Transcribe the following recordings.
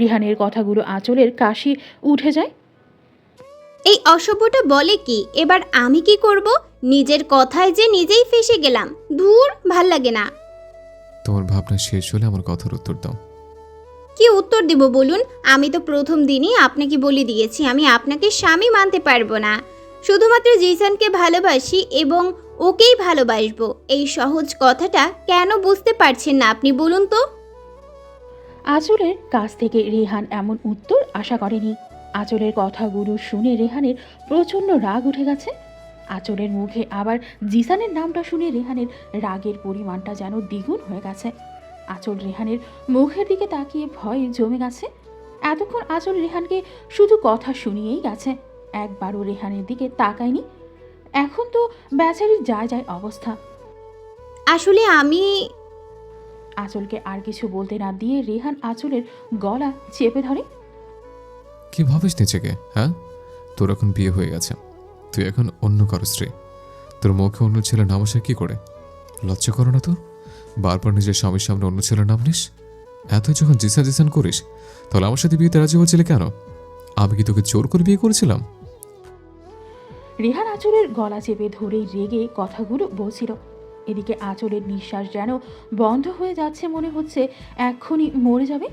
রিহানের কথাগুলো আঁচলের কাশি উঠে যায়। এই অসভ্যটা বলে কি? এবার আমি কি করব? নিজের কথায় যে নিজেই ফেঁসে গেলাম। ধুর, ভাল লাগে না। তোমার ভাবনা শেষ হলে আমার কথার উত্তর দাও। কি উত্তর দেব বলুন? আমি তো প্রথম দিনই আপনাকে বলে দিয়েছি আমি আপনাকে স্বামী মানতে পারবো না। শুধুমাত্র জিসানকে ভালোবাসি এবং ওকেই ভালোবাসবো। এই সহজ কথাটা কেন বুঝতে পারছেন না আপনি বলুন তো? আঁচলের কাছ থেকে রেহান এমন উত্তর আশা করেনি। আঁচলের কথাগুলো শুনে রেহানের প্রচণ্ড রাগ উঠে গেছে। আঁচলের মুখে আবার জিসানের নামটা শুনে রেহানের রাগের পরিমাণটা যেন দ্বিগুণ হয়ে গেছে। আঁচল রেহানের মুখের দিকে তাকিয়ে ভয়ে জমে গেছে। এতক্ষণ আঁচল রেহানকে শুধু কথা শুনিয়েই গেছে, একবারও রেহানের দিকে তাকায়নি। এখন তো বেচারির যায় যায় অবস্থা। আসলে আমি আঁচলকে আর কিছু বলতে না দিয়ে রেহান আঁচলের গলা চেপে ধরে। কি ভাবিস নিজেকে? হ্যাঁ, তোর এখন বিয়ে হয়ে গেছে, তুই এখন অন্য কারো স্ত্রী। তোর মুখে অন্য ছেলের নাম আসে কি করে? লজ্জা করো না তোর? বারবার নিজের স্বামীর সামনে অন্য ছেলের নাম নিস। এতই যখন জিসান করিস, তাহলে আমার সাথে বিয়েতে রাজি হচ্ছিলে কেন? আমি কি তোকে জোর করে বিয়ে করেছিলাম? রেহান আঁচলের গলা চেপে ধরেই রেগে কথাগুলো বলছিল। এদিকে আঁচলের নিঃশ্বাস যেন বন্ধ হয়ে যাচ্ছে, মনে হচ্ছে এক্ষুনি মরে যাবে।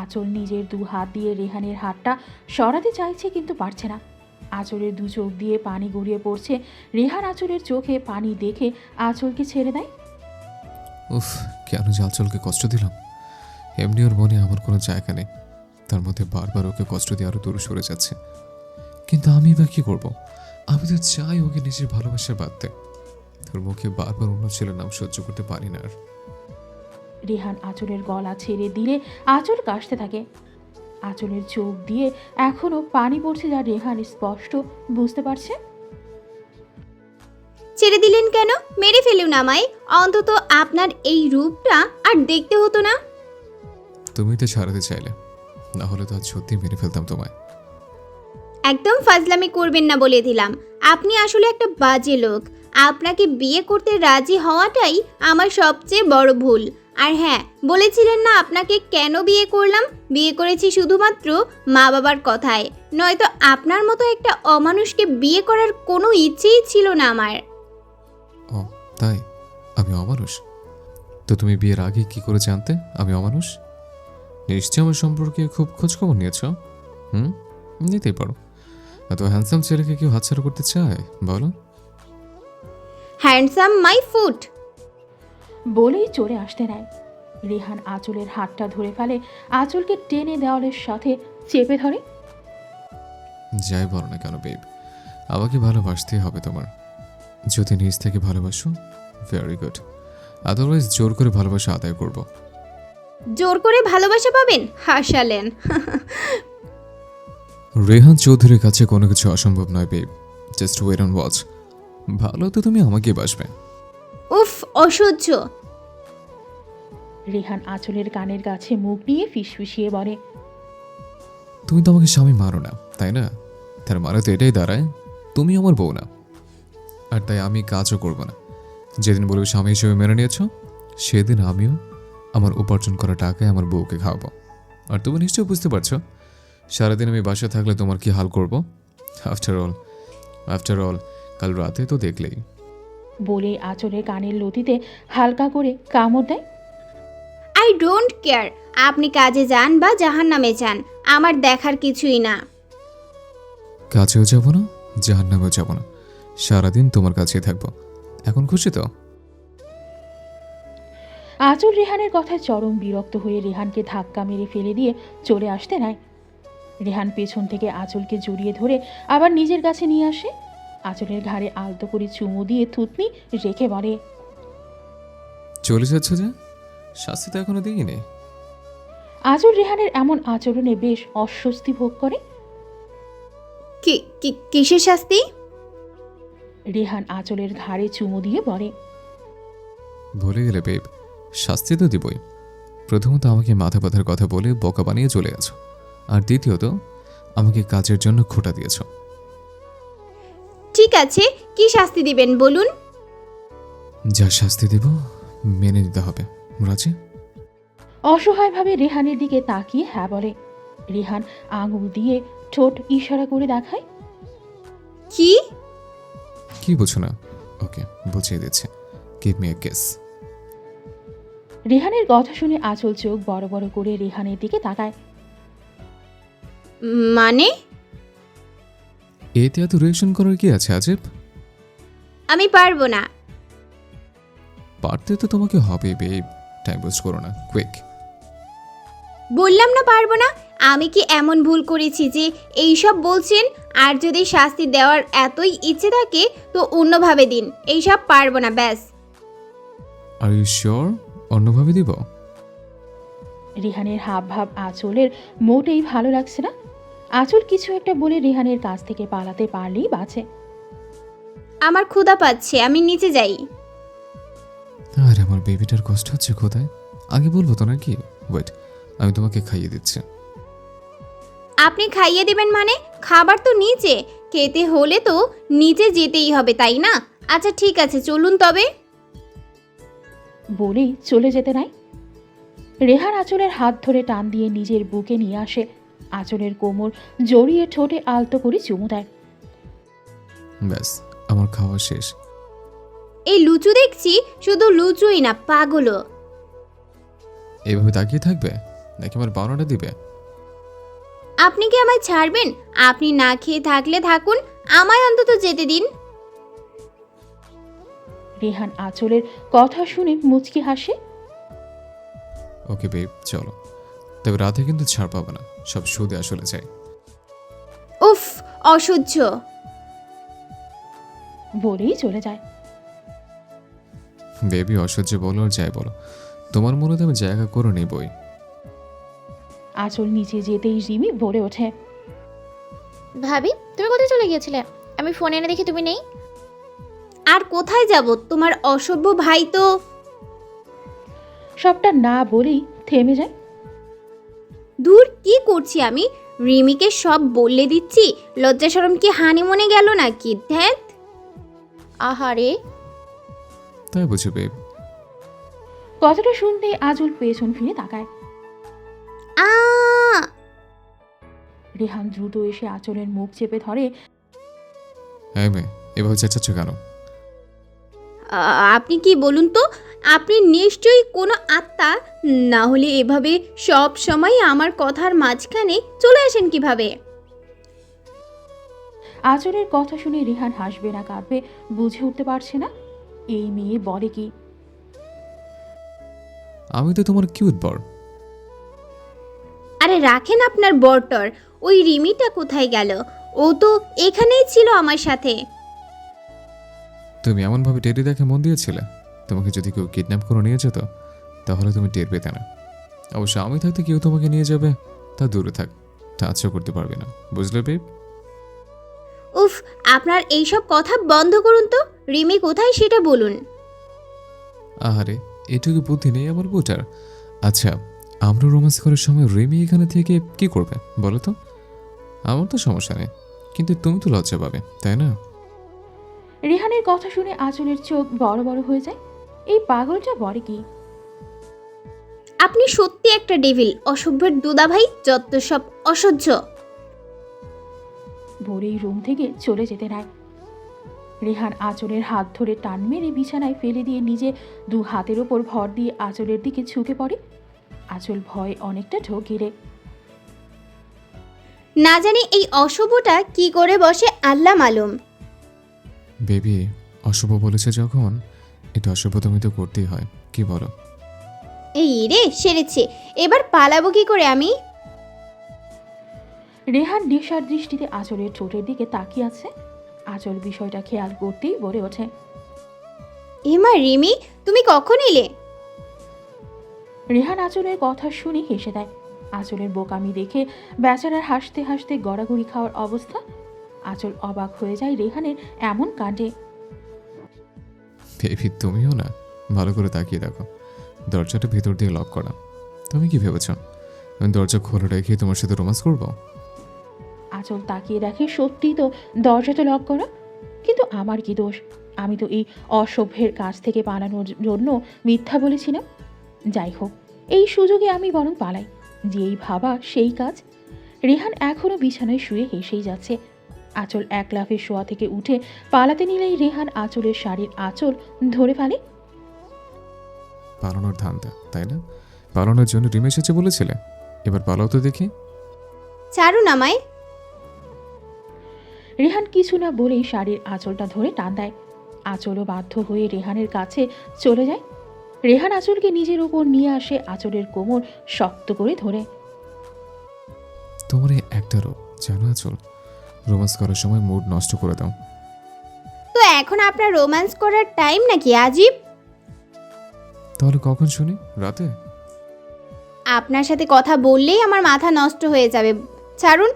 আঁচল নিজের দু হাত দিয়ে রেহানের হাতটা সরাতে চাইছে কিন্তু পারছে না। আঁচলের দু চোখ দিয়ে পানি গড়িয়ে পড়ছে। রেহান আঁচলের চোখে পানি দেখে আঁচলকে ছেড়ে দেয়। উফ, কেন যে আঁচলকে কষ্ট দিলাম? এমনি ওর মনে আমার কোনো জায়গা নেই, তার মধ্যে বারবার ওকে কষ্ট দিয়ে আরো দূরে সরে যাচ্ছে। কিন্তু আমি বা কি করবো? আমি তো চাই ওকে নিজের ভালোবাসা বাঁধতে। তোর মুখে বারবার অন্য ছেলের নাম সহ্য করতে পারি না আর। রেহান আঁচলের গলা ছেড়ে দিলে আঁচল কাশতে থাকে। আঁচলের চোখ দিয়ে এখনো পানি পড়ছে, যা রেহান স্পষ্ট বুঝতে পারছে। ছেড়ে দিলেন কেন? মেরে ফেলুন আমায়। অন্তত আপনার এই রূপটা আর দেখতে হতো না। তুমি তো ছাড়াতে চাইলে, না হলে তো আজ সত্যি মেরে ফেলতাম তোমায়। একদম ফাজলামি করবেন না বলে দিলাম। আপনি আসলে একটা বাজে লোক। আপনাকে বিয়ে করতে রাজি হওয়াটাই আমার সবচেয়ে বড় ভুল। আর হ্যাঁ, বলেছিলেন না আপনাকে কেন বিয়ে করলাম? বিয়ে করেছি শুধুমাত্র মা বাবার কথায়। নয়তো আপনার মতো একটা অমানুষকে বিয়ে করার কোনো ইচ্ছেই ছিল না আমার। ও তাই? আমি অমানুষ? তো তুমি বিয়ের আগে কি করে জানতে আমি অমানুষ? নিশ্চয় আমার সম্পর্কে খুব খোঁজখবর নিয়েছ। নিতেই পারো। এত হ্যান্ডসাম ছেলেকে কেউ হাতছাড়া করতে চায় বলো? হ্যান্ডসাম মাই ফুট বলেই চলে আসতে নেয়। রেহান আঁচলের হাতটা ধরে ফেলে, আঁচলকে টেনে দেওয়ালের সাথে চেপে ধরে। যাই বলো না কেন বেব, আমাকে ভালোবাসতেই হবে তোমার। যদি নিজ থেকে ভালোবাসো, ভেরি গুড। আদারওয়াইজ জোর করে ভালোবাসা আদায় করব। জোর করে ভালোবাসা পাবেন? হাসালেন। রেহান চৌধুরীর কাছে কোনো কিছু অসম্ভব নয় babe, just wait and watch. ভালো তো তুমি আমাকে বাসবে। উফ, অসহ্য। রেহান আঁচলের কানের কাছে মুখ নিয়ে ফিসফিসিয়ে বলে, তুমি তো আমাকে স্বামী মানো না, তাই না? তার মানে তো এটাই দাঁড়ায় তুমি আমার বউ না। আর তাই আমি কাজও করব না। যেদিন বলবে স্বামী হিসেবে মেনে নিয়েছ, সেদিন আমিও আমার উপার্জন করা টাকায় আমার বউকে খাওয়াবো। আর তুমি নিশ্চয়ই বুঝতে পারছো সারাদিন আমি বাসায় থাকলে তোমার কি হাল করব। আফটার অল কাল রাতে তো দেখলেই। বলে আঁচলের কানের লতিতে হালকা করে কামড় দেয়। I don't care. আপনি কাজে যান বা জাহান্নামে যান, আমার দেখার কিছুই না। কাছেও যাব না, জাহান্নামেও যাব না, সারাদিন তোমার কাছেই থাকবো। এখন খুশি তো? আঁচল রেহানের কথায় চরম বিরক্ত হয়ে রেহানকে ধাক্কা মেরে ফেলে দিয়ে চলে আসতে নেয়। রেহান পেছন থেকে আঁচলকে জড়িয়ে ধরে আবার নিজের কাছে নিয়ে আসে। আঁচলের ঘাড়ে আলতো করে চুমু দিয়ে থুতনি রেখে বলে, চলে যাচ্ছ যে? শাস্তি তো এখনো দিইনি। আঁচল রেহানের এমন আচরণে বেশ অস্বস্তি ভোগ করে। কিসের শাস্তি? রেহান আঁচলের ঘাড়ে চুমু দিয়ে বলে, ভুলে গেলে বেব, শাস্তি তো দিবই। প্রথমত আমাকে মাথা ব্যথার কথা বলে বোকা বানিয়ে চলে গেছো, আর দ্বিতীয়ত আমাকে কাজের জন্য খোঁটা দিয়েছ। ঠিক আছে, কি শাস্তি দিবেন বলুন? যা শাস্তি দিব মেনে নিতে হবে, রাজি? অসহায়ভাবে রেহানের দিকে তাকিয়ে হ্যাঁ বলে। রেহান আঙুল দিয়ে ঠোঁট ইশারা করে দেখায়। কি? কি বুঝো না? ওকে, বুঝিয়ে দিচ্ছে। Give me a kiss. রেহানের কথা শুনে আঁচল চোখ বড় বড় করে রেহানের দিকে তাকায়। মানে? এতে এত রিয়েকশন করার কি আছে আজব? আমি পারবো না। পারতে তো তোমাকে হবে বেব। টাইম ওয়েস্ট করো না, কুইক। বললাম না পারবো না। আমি কি এমন ভুল করেছি যে এইসব বলছেন? আর যদি শাস্তি দেওয়ার এতই ইচ্ছে থাকে তো অন্যভাবে দিন। এইসব পারবো না, ব্যাস। আর ইউ শিওর অন্যভাবে দিব? রেহানের হাব ভাব আঁচলের মোটেই ভালো লাগছে না। আঁচল কিছু একটা বলে রেহানের কাছ থেকে পালাতে পারলেই বাঁচে। আমার ক্ষুধা পাচ্ছে, আমি নিচে যাই। আর আমার বেবিটার কষ্ট হচ্ছে কোথায়? আগে বলবো তো নাকি? ওয়েট, আমি তোমাকে খাইয়ে দিচ্ছি। আপনি খাইয়ে দেবেন মানে? খাবার তো নিচে, খেতে হলে তো নিচে যেতেই হবে, তাই না? আচ্ছা ঠিক আছে, চলুন তবে। বলেই চলে যেতে নাই। রেহান আঁচলের হাত ধরে টান দিয়ে নিজের বুকে নিয়ে আসে। আঁচলের কোমর জড়িয়ে ঠোঁটে আলতো করে চুমু দেয়। ব্যাস, আমার খাওয়া শেষ। এই লুচু দেখছি, শুধু লুচুই না, পাগলও। এভাবে তাকিয়ে থাকবে নাকি আমার বানাটা দিবে? আপনি কি আমায় ছাড়বেন? আপনি না খেয়ে থাকলে থাকুন, আমায় অন্তত যেতে দিন। রেহান আঁচলের কথা শুনে মুচকি হাসে। ওকে বেব, চলো। তবে রাতে কিন্তু ছাড় পাবে না, সব সুদে আসলে চাই। উফ, অসহ্য। বলেই চলে যায়। বেবি অসহ্য বলো আর যাই বলো, তোমার মনে তো আমি জায়গা করে নিবই। আঁচল নিচে যেতেই রিমি বলে ওঠে। ভাবি, তুমি কোথায় চলে গিয়েছিলে? আমি ফোন এনে দেখি তুমি নেই। আর কোথায় যাব? তোমার অসভ্য ভাই তো। সবটা না বলেই থেমে যায়। দূর, কি করছি আমি? রিমিকে সব বললে দিচ্ছি। লজ্জা শরম কি হানিমুনে গেল নাকি? ধ্যাত। আহারে, তাই বুঝি বেব? কথাটা শুনতে আঁচল পেছন ফিরে তাকায়। আ রেহান দ্রুত এসে আঁচলের মুখ চেপে ধরে। হ্যাঁ মেয়ে, এভাবে চেঁচাচ্ছ কেন? আপনি কি বলুন তো? আপনি নিশ্চয়ই কোনো আত্মা, না হলে এভাবে সব সময় আমার কথার মাঝখানে চলে আসেন কিভাবে? আঁচলের কথা শুনে রেহান হাসবে না কাঁদবে বুঝে উঠতে পারছে না। এই মেয়ে বলে কি? আমি তো তোমার কিউট বর। আরে রাখেন আপনার বরটর। ওই রিমিটা কোথায় গেল? ও তো এখানেই ছিল আমার সাথে। তুমি এমনভাবে টেরি দেখে মন দিয়েছিলে, তোমাকে যদি কেউ কিডন্যাপ করে নিয়ে যেত তাহলে তুমি টের পেতে না। অবশ্য আমি থাকতে কেউ তোমাকে নিয়ে যাবে তা দূরে থাক, টাচও করতে পারবে না, বুঝলে বেব? উফ, আপনার এইসব কথা বন্ধ করুন তো। রিমি কোথায় সেটা বলুন। আহারে, এটুকু বুদ্ধি নেই আমার বুটার। আচ্ছা, আমরা রোম্যান্স করার সময় রেমি এখানে থেকে কি করবে বলো তো? আমার তো সমস্যা নেই, কিন্তু তুমি তো লজ্জা পাবে, তাই না? রেহানের কথা শুনে আঁচলের চোখ বড় বড় হয়ে যায়। এই পাগলটা বলে কি? আপনি সত্যি একটা ডেভিল, অসভ্যের দুদাভাই, যত সব অসহ্য। ভোরেই রুম থেকে চলে যেতে নাই। রেহান আঁচলের হাত ধরে টান মেরে বিছানায় ফেলে দিয়ে নিজে দু হাতের ওপর ভর দিয়ে আঁচলের দিকে ঝুঁকে পড়ে। আঁচল ভয় অনেকটা ঢোক গিরে। না জানি এই অশুভটা কি করে বসে আল্লাহ মালুম। বেবি, অশুভ বলেছে যখন, এটা অশুভ তুমি তো করতেই হয়, কি বলো? এই রে, সেরেছে। এবার পালাবো কি করে আমি? রেহান নেশার দৃষ্টিতে আঁচলের ঠোঁটের দিকে তাকিয়ে আছে। আঁচল বিষয়টা খেয়াল করতেই বলে ওঠে। এমা রিমি, তুমি কখন এলে? রেহান আঁচলের কথা শুনে হেসে দেয়। আঁচলের বোকামি দেখে বেচারার হাসতে হাসতে গড়াগড়ি খাওয়ার অবস্থা। আঁচল অবাক হয়ে যায় রেহানের এমন কাণ্ডে। বেবি, তুমিও না, ভালো করে তাকিয়ে দেখো, দরজাটা ভেতর দিয়ে লক করা। তুমি কি ভেবেছ আমি দরজা খোলা রেখে তোমার সাথে রোম্যান্স করবো? আঁচল তাকিয়ে দেখে সত্যিই তো দরজাটা লক করা। কিন্তু আমার কি দোষ? আমি তো এই অসভ্যের কাছ থেকে পালানোর জন্য মিথ্যা বলেছিলাম। যাই হোক, এই সুযোগে আমি বরং পালাই, যেই ভাবা সেই কাজ। রেহান এখনও বিছানায় শুয়ে হেসেই যাচ্ছে। আঁচল এক লাফে শোয়া থেকে উঠে পালাতে নিলেই রেহান আঁচলের শাড়ির আঁচল ধরে ফেলে। পালানোর ধান্দা, তাই না? পালানোর জন্য রিম এসেছে বলেছিলে, এবার পালাও তো দেখি। ছাড়ুন আমায়। রেহান কিছু না বলেই শাড়ির আঁচলটা ধরে টান দেয়। আঁচলও বাধ্য হয়ে রেহানের কাছে চলে যায়। রেহান আঁচলকে নিজের ওপর নিয়ে আসে, আঁচলের কোমর শক্ত করে ধরে। তোমার এই একটা রোগ জানো আঁচল, রোমান্স করার সময় মুড নষ্ট করে দাও। তো এখন আপনার রোম্যান্স করার টাইম নাকি আজিব? তাহলে কখন শুনি? রাতে? আপনার সাথে কথা বললেই আমার মাথা নষ্ট হয়ে যাবে। ছাড়ুন।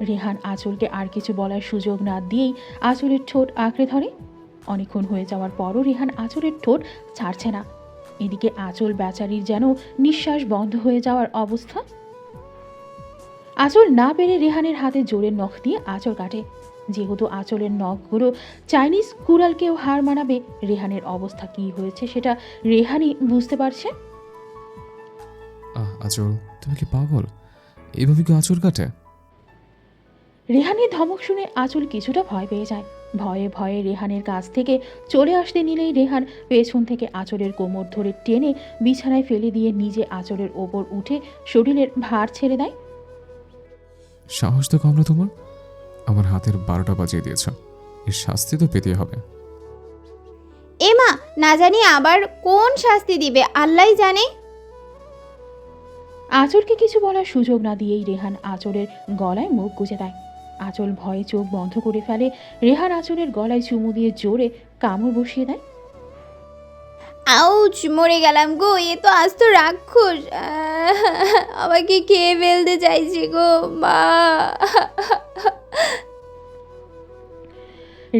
রেহান আঁচলকে আর কিছু বলার সুযোগ না দিয়েই আঁচলের ঠোঁট আঁকড়ে ধরে। অনেকক্ষণ হয়ে যাওয়ার পরও রেহান আঁচলের ঠোঁট ছাড়ছে না। এদিকে আঁচল বেচারির যেন নিঃশ্বাস বন্ধ হয়ে যাওয়ার অবস্থা। আঁচল না পেরে রেহানের হাতে জোরের নখ দিয়ে আঁচল কাটে। যেহেতু আঁচলের নখগুলো চাইনিজ কুড়ালকেও হার মানাবে, রেহানের অবস্থা কী হয়েছে সেটা রেহানই বুঝতে পারছে। আঁচল, তুমি কি পাগল? এইভাবে কি আঁচল কাটে? রেহানের ধমক শুনে আঁচল কিছুটা ভয় পেয়ে যায়। ভয়ে ভয়ে রেহানের কাছ থেকে চলে আসতে নিলেই রেহান পেছন থেকে আঁচলের কোমর ধরে টেনে বিছানায় ফেলে দিয়ে নিজে আঁচলের ওপর উঠে শরীরের ভার ছেড়ে দেয়। সাহস তো কম না তোমার, আমার হাতের 12টা বাজিয়ে দিয়েছ, এর শাস্তি তো পেতে হবে। এমা, না জানি আবার কোন শাস্তি দিবে আল্লাহই জানে। আঁচলকে কিছু বলার সুযোগ না দিয়েই রেহান আঁচলের গলায় মুখ গুজে দেয়। আঁচল ভয়ে চোখ বন্ধ করে ফেলে। রেহান আঁচলের গলায় চুমু দিয়ে জোরে কামড় বসিয়ে দেয়। আউচ, মরে গেলাম গো, এ তো আস্ত রাক্ষস। আমাকে খেয়ে ফেলতে চাইছে গো মা।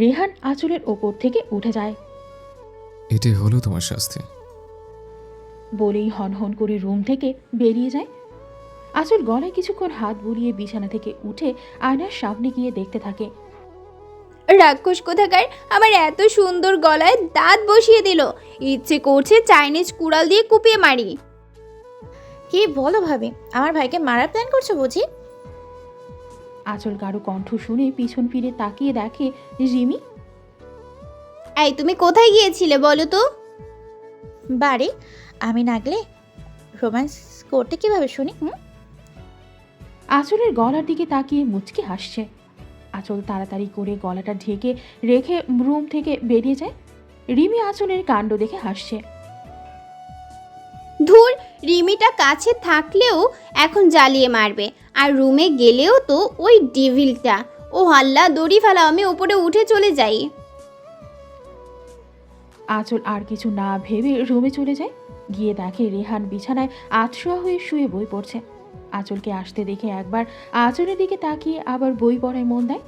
রেহান আঁচলের ওপর থেকে উঠে যায়। এটাই হলো তোমার শাস্তি। বলেই হনহন করে রুম থেকে বেরিয়ে যায়। আঁচল গলায় কিছুক্ষণ হাত বুলিয়ে বিছানা থেকে উঠে আয়নার সামনে গিয়ে দেখতে থাকে। রাক্ষস কোথাকার আমার এত সুন্দর গলায় দাঁত বসিয়ে দিল। ইচ্ছে করছে চাইনিজ কুড়াল দিয়ে কুপিয়ে মারি। কি বলো ভাবি, আমার ভাইকে মারার প্ল্যান করছো বুঝি? আঁচল কারো কণ্ঠ শুনে পিছন ফিরে তাকিয়ে দেখে রিমি। এই তুমি কোথায় গিয়েছিলে বলো তো? বাড়ি। আমি না গেলে রোম্যান্স করতে কিভাবে শুনি? আঁচলের গলার দিকে তাকিয়ে মুচকি হাসছে। আঁচল তাড়াতাড়ি করে গলাটা ঢেকে রেখে রুম থেকে বেরিয়ে যায়। রিমি আঁচলের কাণ্ড দেখে হাসছে। ধুর, রিমিটা কাছে থাকলেও এখন জ্বালিয়ে মারবে, আর রুমে গেলেও তো ওই ডেভিলটা। ও আল্লাহ, দড়ি ফেলা, আমি উপরে উঠে চলে যাই। আঁচল আর কিছু না ভেবে রুমে চলে যায়। গিয়ে দেখে রেহান বিছানায় আতশোয়া হয়ে শুয়ে বই পড়ছে। আঁচলকে আসতে দেখে একবার আঁচলের দিকে তাকিয়ে আবার বই পড়ায় মন দেয়।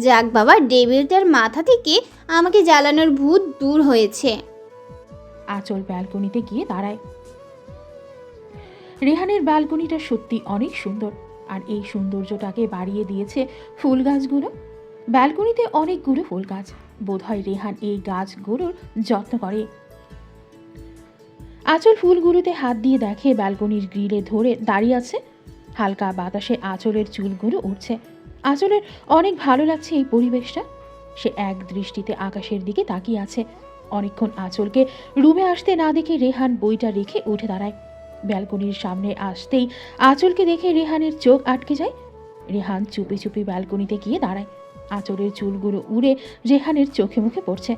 যাক বাবা, ডেভিলটার মাথা থেকে আমাকে জ্বালানোর ভূত দূর হয়েছে। আঁচল ব্যালকনিতে গিয়ে দাঁড়ায়। রেহানের ব্যালকনিটা সত্যি অনেক সুন্দর, আর এই সৌন্দর্যটাকে বাড়িয়ে দিয়েছে ফুল গাছগুলো। ব্যালকনিতে অনেকগুলো ফুল গাছ, বোধহয় রেহান এই গাছগুলোর যত্ন করে। আঁচল ফুলগুলোতে হাত দিয়ে দেখে ব্যালকনির গ্রিলে ধরে দাঁড়িয়ে আছে। হালকা বাতাসে আঁচলের চুলগুলো উঠছে। আঁচলের অনেক ভালো লাগছে এই পরিবেশটা। সে এক দৃষ্টিতে আকাশের দিকে তাকিয়ে আছে। অনেকক্ষণ আঁচলকে রুমে আসতে না দেখে রেহান বইটা রেখে উঠে দাঁড়ায়। ব্যালকনির সামনে আসতেই আঁচলকে দেখে রেহানের চোখ আটকে যায়। রেহান চুপি চুপি ব্যালকনিতে গিয়ে দাঁড়ায়। আঁচলের চুলগুলো উড়ে রেহানের চোখে মুখে পড়ছে।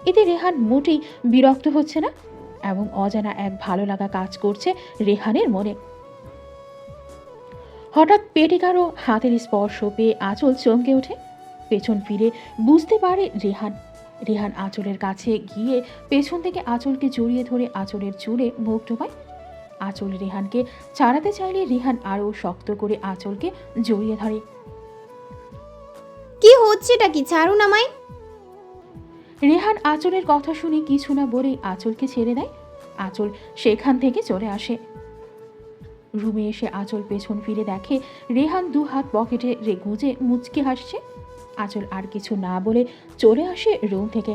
এতে রেহান মোটেই বিরক্ত হচ্ছে না, এবং অজানা এক ভালো লাগা কাজ করছে রেহানের মনে। হঠাৎ পেটে কারো হাতের স্পর্শ পেয়ে আঁচল চমকে ওঠে। পেছন ফিরে বুঝতে পারে রেহান। রেহান আঁচলের কাছে গিয়ে পেছন থেকে আঁচলকে জড়িয়ে ধরে আঁচলের চুলে মুখ ডোবায়। আঁচল রেহানকে ছাড়াতে চাইলে রেহান আরও শক্ত করে আঁচলকে জড়িয়ে ধরে। কি হচ্ছেটা কি? ছাড়ুন আমায়। রেহান আঁচলের কথা শুনে কিছু না বলেই আঁচলকে ছেড়ে দেয়। আঁচল সেখান থেকে চলে আসে। রুমে এসে আঁচল পেছন ফিরে দেখে রেহান দু হাত পকেটে গুজে মুচকে হাসছে। আঁচল আর কিছু না বলে চলে আসে রুম থেকে।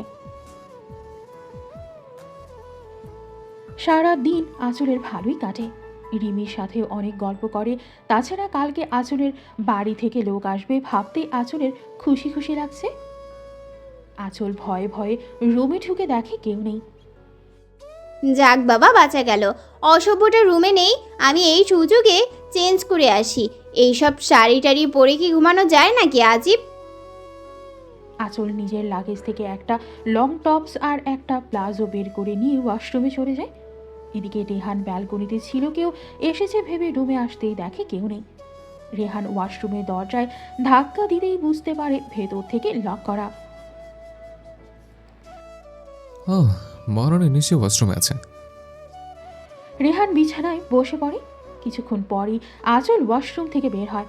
সারা দিন আঁচলের ভালোই কাটে। রিমির সাথেও অনেক গল্প করে। তাছাড়া কালকে আঁচলের বাড়ি থেকে লোক আসবে ভাবতে আঁচলের খুশি খুশি লাগছে। আঁচল ভয়ে ভয়ে রুমে ঢুকে দেখে কেউ নেই। যাক বাবা, বাঁচা গেল। অসভ্যটা রুমে নেই, আমি এই সুযোগে চেঞ্জ করে আসি। এইসব শাড়ি টাড়ি পরে কি ঘুমানো যায় নাকি আজিব? আঁচল নিজের লাগেজ থেকে একটা লং টপস আর একটা প্লাজো বের করে নিয়ে ওয়াশরুমে চলে যায়। এদিকে রেহান ব্যালকনিতে ছিল, কেউ এসেছে ভেবে রুমে আসতেই দেখে কেউ নেই। রেহান ওয়াশরুমের দরজায় ধাক্কা দিতেই বুঝতে পারে ভেতর থেকে লক করা। ও, মহারানী নিশ্চয়ই ওয়াশরুমে আছে। রেহান বিছানায় বসে পড়ে। কিছুক্ষণ পরই আঁচল ওয়াশরুম থেকে বের হয়।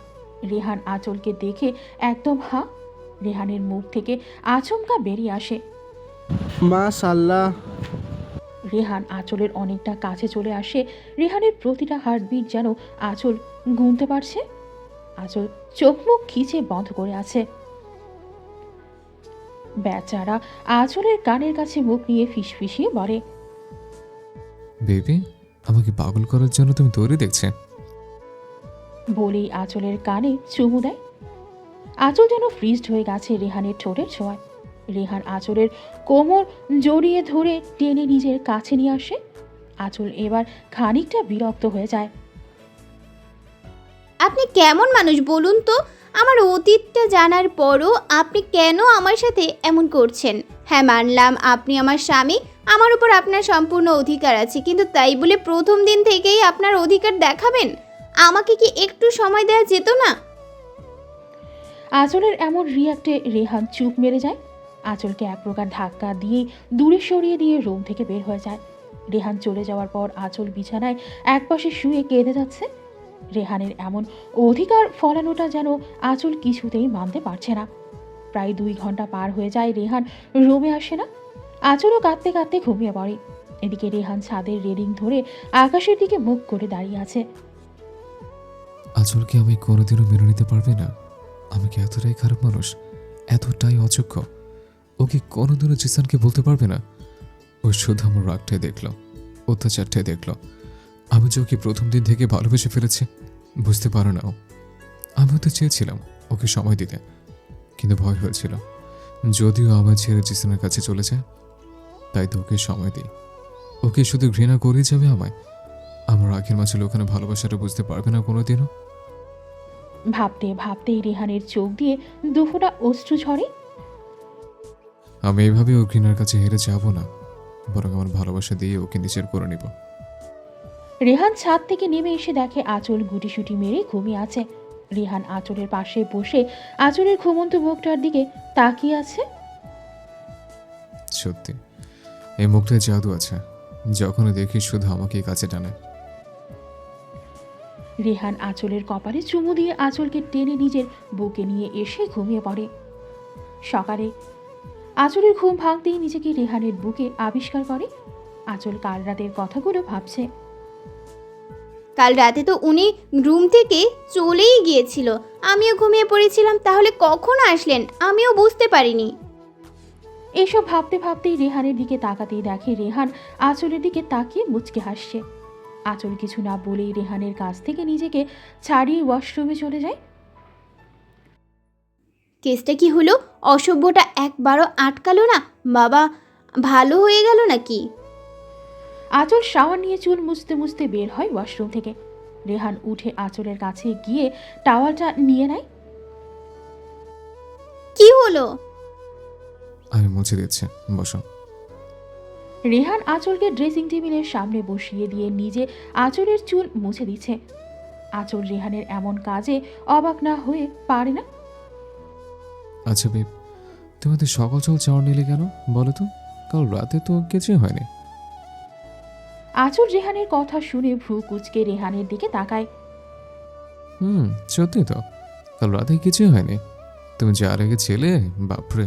রেহান আঁচলকে দেখে একদম হা। রেহানের মুখ থেকে আচমকা বেরিয়ে আসে। মাশাআল্লাহ। রেহান আঁচলের অনেকটা কাছে চলে আসে। রেহানের প্রতিটা হার্টবিট যেন আঁচল গুনতে পারছে। আঁচল চোখ মুখ খিচে বন্ধ করে আছে। বেচারা আঁচলের কানের কাছে মুখ নিয়ে ফিসফিসিয়ে বলে, বেবি, আমাকে পাগল করার জন্য তুমি তৈরি দেখছে। বলেই আঁচলের কানে চুমু দেয়। আঁচল যেন ফ্রিজড হয়ে গেছে রেহানের ঠোঁটের ছোঁয়ায়। রেহান আঁচলের কোমর জড়িয়ে ধরে টেনে নিজের কাছে নিয়ে আসে। আঁচল এবার খানিকটা বিরক্ত হয়ে যায়। আপনি কেমন মানুষ বলুন তো? আমার অতীতটা জানার পরও আপনি কেন আমার সাথে এমন করছেন? হ্যাঁ, মানলাম আপনি আমার স্বামী, আমার উপর আপনার সম্পূর্ণ অধিকার আছে, কিন্তু তাই বলে প্রথম দিন থেকেই আপনার অধিকার দেখাবেন? আমাকে কি একটু সময় দেওয়া যেত না? আঁচলের এমন রিয়াক্টে রেহান চুপ মেরে যায়। আঁচলকে এক প্রকার ধাক্কা দিয়ে দূরে সরিয়ে দিয়ে রুম থেকে বের হয়ে যায়। রেহান চলে যাওয়ার পর আঁচল বিছানায় একপাশে শুয়ে কেঁদে যাচ্ছে। রেহানের এমন অধিকার ফলানোটা যেন আঁচল কিছুতেই মানতে পারছে না। প্রায় 2 ঘন্টা পার হয়ে যায়, রেহান রুমে আসে না। আঁচলও কাঁদতে কাঁদতে ঘুমিয়ে পড়ে। এদিকে রেহান ছাদের রেলিং ধরে আকাশের দিকে মুখ করে দাঁড়িয়ে আছে। আঁচলকে আমি কোনোদিনও মেনে নিতে পারবে না? আমি কি এতটাই খারাপ মানুষ, এতটাই অযোগ্য? ও কি কোনোদিনও জিসানকে বলতে পারবে না? ও শুধু আমার রাগটাই দেখলো, অত্যাচারটাই দেখলো। আমি যে ওকে প্রথম দিন থেকে ভালোবেসে ফেলেছি বুঝতে পারো না ও। আমিও তো চেয়েছিলাম ওকে সময় দিতে, কিন্তু ভয় হয়েছিল যদিও আমার ছেড়ে জিসানের কাছে চলে যায়। তাই তো ওকে সময় দিই। ওকে শুধু ঘৃণা করেই যাবে আমায়। আমার রাগের মাঝে ওখানে ভালোবাসাটা বুঝতে পারবে না কোনোদিনও। ভাবতে ভাবতেই রেহানের চোখ দিয়ে দুফোঁটা অশ্রু ঝরে। আমি এভাবে ও ঘৃণার কাছে হেরে যাব না, বরং আমার ভালোবাসা দিয়ে ওকে নিজের করে নিব। রেহান ছাদ থেকে নেমে এসে দেখে আঁচল গুটিসুটি মেরে ঘুমিয়ে আছে। রেহান আঁচলের পাশে বসে আঁচলের ঘুমন্ত মুখটার দিকে তাকিয়ে আছে। সত্যি এই মুখটায় জাদু আছে, যখনই দেখি শুধু আমাকেই কাছে টানে। রেহান আঁচলের কপালে চুমু দিয়ে আঁচলকে টেনে নিজের বুকে নিয়ে এসে ঘুমিয়ে পড়ে। সকালে আঁচলের ঘুম ভাঙতেই নিজেকে রেহানের বুকে আবিষ্কার করে। আঁচল কাল রাতের কথাগুলো ভাবছে। কাল রাতে তো উনি রুম থেকে চলেই গিয়েছিল, আমিও ঘুমিয়ে পড়েছিলাম। তাহলে কখন আসলেন আমিও বুঝতে পারিনি। এসব ভাবতে ভাবতেই রেহানের দিকে তাকাতেই দেখে রেহান আঁচলের দিকে তাকিয়ে মুচকে হাসছে। আঁচল কিছু না বলেই রেহানের কাছ থেকে নিজেকে ছাড়িয়ে ওয়াশরুমে চলে যায়। কেসটা কি হলো? অসভ্যটা একবারও আটকালো না? বাবা, ভালো হয়ে গেল নাকি? আঁচল শাওয়ার নিয়ে চুল মুছতে মুছতে বের হয় ওয়াশরুম থেকে। রেহান উঠে আঁচলের কাছে গিয়ে টাওয়ালটা নিয়ে নেয়। কি হলো? আমি মুছে দিচ্ছি, বসো। রেহান আঁচলকে ড্রেসিং টেবিলের সামনে বসিয়ে দিয়ে নিজে আঁচলের চুল মুছে দিচ্ছে। আঁচল রেহানের এমন কাজে অবাক না হয়ে পারে না। আচ্ছা বেব, তুমি তো সকাল সকাল চাওয়ার নিলে কেন বলো তো? কাল রাতে তো কিছুই হয়নি। আঁচল রেহানের কথা শুনে ভ্রু কুচকে রেহানের দিকে তাকায়। সত্যি তো, কাল রাতে কিছুই হয়নি। তুমি যা রেগে ছেলে, বাপরে।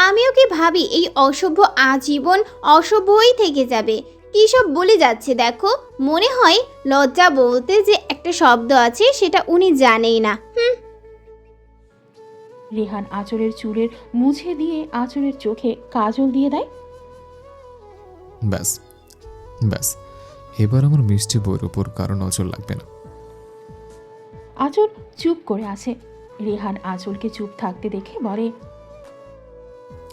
আমিও কি ভাবি এই অসভ্য আজীবন অসভ্যই থেকে যাবে? কী সব বলে যাচ্ছে দেখো। মনে হয় লজ্জা বলতে যে একটা শব্দ আছে সেটা উনি জানেই না। রেহান আঁচলের চুলের মুছে দিয়ে আঁচলের চোখে কাজল দিয়ে দেয়। ব্যাস, ব্যাস, এবার আমার মিষ্টি বইয়ের উপর কারো নজর লাগবে না। আঁচল চুপ করে আছে। রেহান আঁচলকে চুপ থাকতে দেখে বলে,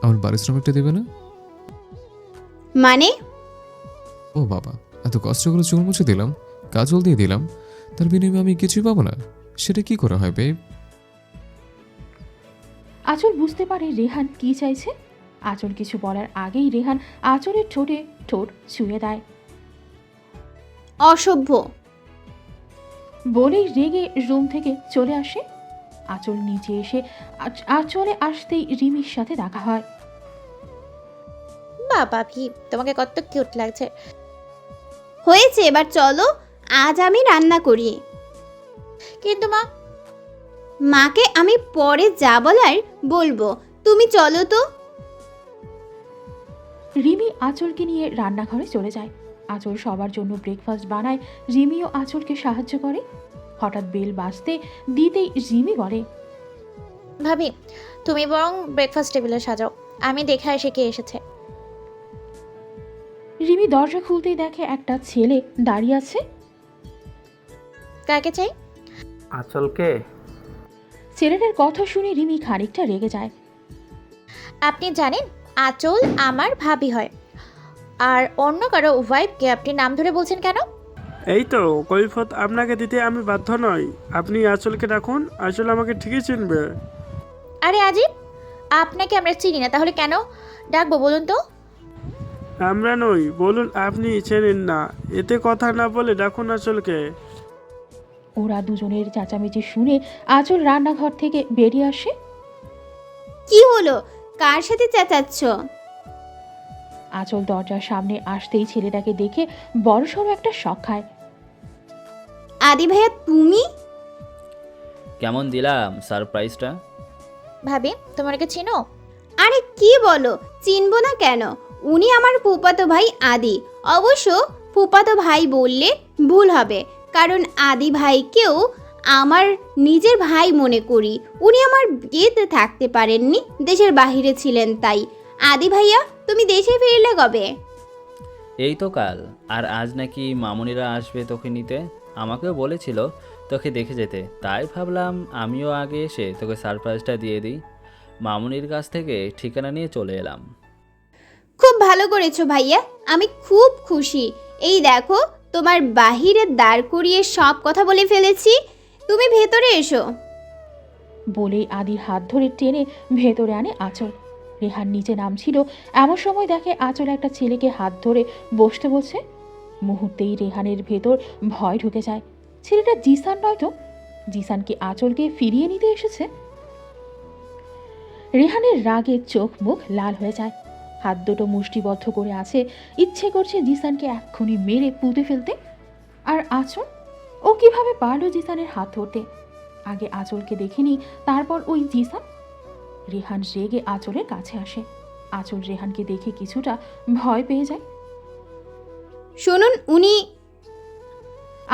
আমার পারিশ্রমিকটা দেবে না? মানে? ও বাবা, এত কষ্ট করে চুল মুছে দিলাম, কাজল দিয়ে দিলাম, তার বিনিময়ে আমি কিছুই পাবো না? সেটা কি করে হয় বেব? আঁচল বুঝতে পারে রেহান কি চাইছে। আঁচল কিছু বলার আগেই রেহান আঁচলের ঠোঁটে ঠোঁট ছুঁয়ে দেয়। অসভ্য। বলেই রেগে রুম থেকে চলে আসে। আঁচল নিচে এসে আঁচলে আসতেই রিমির সাথে দেখা হয়। বাবা ভি, তোমাকে কত কিউট লাগছে। হয়েছে, এবার চলো, আজ আমি রান্না করি। কিন্তু মা, মাকে আমি পরে যা বলার বলবো, তুমি চলো তো। রিমি আঁচলকে নিয়ে রান্নাঘরে চলে যায়। আঁচল সবার জন্য ব্রেকফাস্ট বানায়। রিমিও আঁচলকে সাহায্য করে। হঠাৎ বেল বাজতে দিতেই রিমি বলে, ভাবি তুমি বরং ব্রেকফাস্ট টেবিলে সাজাও, আমি দেখে আসি কে এসেছে। রিমি দরজা খুলতেই দেখে একটা ছেলে দাঁড়িয়ে আছে। কাকে চাই? আঁচলকে? ছেলেটার কথা শুনে রিমি খানিকটা রেগে যায়। আপনি জানেন আঁচল আমার ভাবি হয়, আর অন্য কারো ওয়াইফকে আপনি নাম ধরে বলছেন কেন? এই তো কৈফত আপনাকে দিতে আমি বাধ্য নই। আপনি আঁচলকে ডাকুন, আঁচল আমাকে ঠিকই চিনবে। আরে আজিব, আপনাকে আমরা চিনি না, তাহলে কেন ডাকবো বলুন তো? আমরা নই, বলুন আপনি চেনেন না, এতে কথা না বলে ডাকুন আঁচলকে। ওরা দুজনের চেঁচামেচি শুনে আঁচল রান্নাঘর থেকে বেরিয়ে আসে। কি হলো, কার সাথে চেঁচাচ্ছ? আঁচল দরজার সামনে আসতেই ছেলেটাকে দেখে বড়সড় একটা শক খায়। আদি ভাইয়া তুমি? কেমন দিলাম সারপ্রাইজটা? ভাবি তোমার কে চিনো? আরে কি বলো, চিনবো না কেন? উনি আমার ফুফাতো ভাই আদি। অবশ্য ফুফাতো ভাই বললে ভুল হবে, কারণ আদি ভাইকেও আমার নিজের ভাই মনে করি। উনি আমার বিয়েতে থাকতে পারেননি, দেশের বাইরে ছিলেন তাই। আদি ভাইয়া তুমি দেশে ফিরলে কবে? এই তো কাল। আর আজ নাকি মামুনিরা আসবে তোকে নিতে, আমাকেও বলেছিল তোকে দেখে যেতে, তাই ভাবলাম আমিও আগে এসে তোকে সারপ্রাইজটা দিয়ে দিই। মামুনির কাছ থেকে ঠিকানা নিয়ে চলে এলাম। খুব ভালো করেছো ভাইয়া, আমি খুব খুশি। এই দেখো, তোমার বাহিরে দাঁড় করিয়ে সব কথা বলে ফেলেছি, তুমি ভেতরে এসো। বলেই আদির হাত ধরে টেনে ভেতরে আনে আঁচল। রেহান নিচে নামছিল, এমন সময় দেখে আঁচল একটা ছেলেকে হাত ধরে বসতে বলছে। মুহূর্তেই রেহানের ভেতর ভয় ঢুকে যায়। ছেলেটা জিসান নয় তো? জিসান কি আঁচলকে ফিরিয়ে নিতে এসেছে? রেহানের রাগে চোখ মুখ লাল হয়ে যায়। হাত দুটো মুষ্টিবদ্ধ করে আছে, ইচ্ছে করছে জিসানকে এক্ষুনি মেরে পুঁতে ফেলতে। আর আঁচল, ও কিভাবে পারল জিসানের হাত ধরতে? আগে আঁচলকে দেখেনি, তারপর ওই জিসান। রেহান রেগে আঁচলের কাছে আসে। আঁচল রেহানকে দেখে কিছুটা ভয় পেয়ে যায়। শুনুন, উনি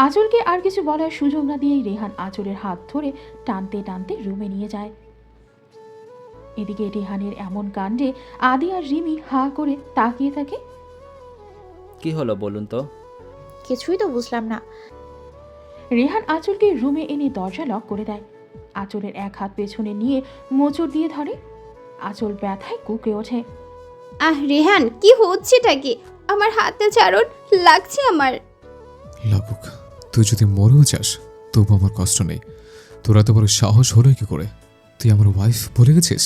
আঁচলকে আর কিছু বলার সুযোগ না দিয়েই রেহান আঁচলের হাত ধরে টানতে টানতে রুমে নিয়ে যায়। এদিকে রেহানের এমন কাণ্ডে আদি আর রিমি হা করে তাকিয়ে থাকে। কি হলো বলুন তো? কিছুই তো বুঝলাম না। রেহান আঁচলকে রুমে এনে দরজা লক করে দেয়। আঁচলের এক হাত পেছনে নিয়ে মোচড় দিয়ে ধরে। আঁচল ব্যথায় কুঁকড়ে ওঠে। রেহান, কি হচ্ছেটা কি? আমার হাতটা ছাড়ুন, লাগছে আমার। লাগুক, তুই যদি মরেও যাস তবু আমার কষ্ট নেই। তোরা তো বড় সাহস হলো কি করে? তুই আমার ওয়াইফ বলে গেছিস?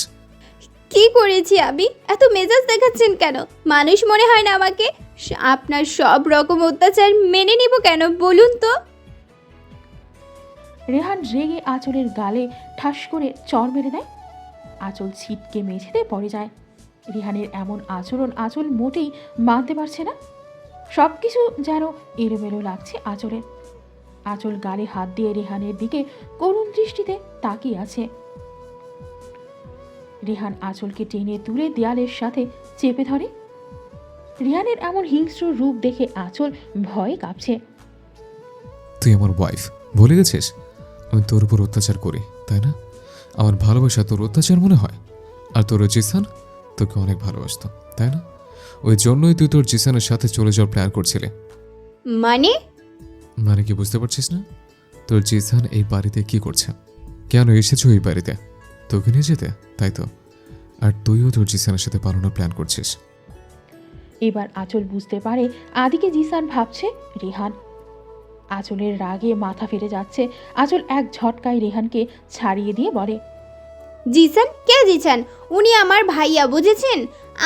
কি করেছি আমি? এত মেজাজ দেখাচ্ছেন কেন? মানুষ মনে হয় না আমাকে? আপনার সব রকম অত্যাচার মেনে নিব কেন বলুন তো? রেহান রেগে আঁচলের গালে ঠাস করে চড় মেরে দেয়। আঁচল ছিটকে মেঝেতে পড়ে যায়। রেহানের এমন আচরণ আঁচল মোটেই মানতে পারছে না। সব কিছু যেন এলোমেলো লাগছে আঁচলের। আঁচল গালে হাত দিয়ে রেহানের দিকে করুণ দৃষ্টিতে তাকিয়ে আছে। রেহান আঁচলকে টেনে তুলে দেয়ালের সাথে চেপে ধরে। রেহানের এমন হিংস্র রূপ দেখে আঁচল ভয়ে কাঁপছে। তুই আমার ওয়াইফ বলে গেছিস? আমি তোর উপর অত্যাচার করি, তাই না? আমার ভালোবাসা তোর অত্যাচার মনে হয়? আর তোর জিসান তোকে অনেক ভালোবাসতো, তাই না? ওই জন্যই তুই তোর জিসানের সাথে চলে যাওয়ার প্ল্যান করছিলি। মানে? মানে কি বুঝতে পারছিস না? তোর জিসান এই বাড়িতে কি করছে, কেন এসেছো এই বাড়িতে? তোকে নিয়ে যেতে, তাই তো? আর তুইও তোর জিসানের সাথে পালানোর প্ল্যান করছিস। এবার আঁচল বুঝতে পারে আদিকে জিসান ভাবছে রেহান। আঁচলের রাগে মাথা ফেটে যাচ্ছে। আঁচল এক ঝটকায় রেহানকে ছাড়িয়ে দিয়ে বলে, জিসান? কে জিসান? উনি আমার ভাইয়া, বুঝেছেন?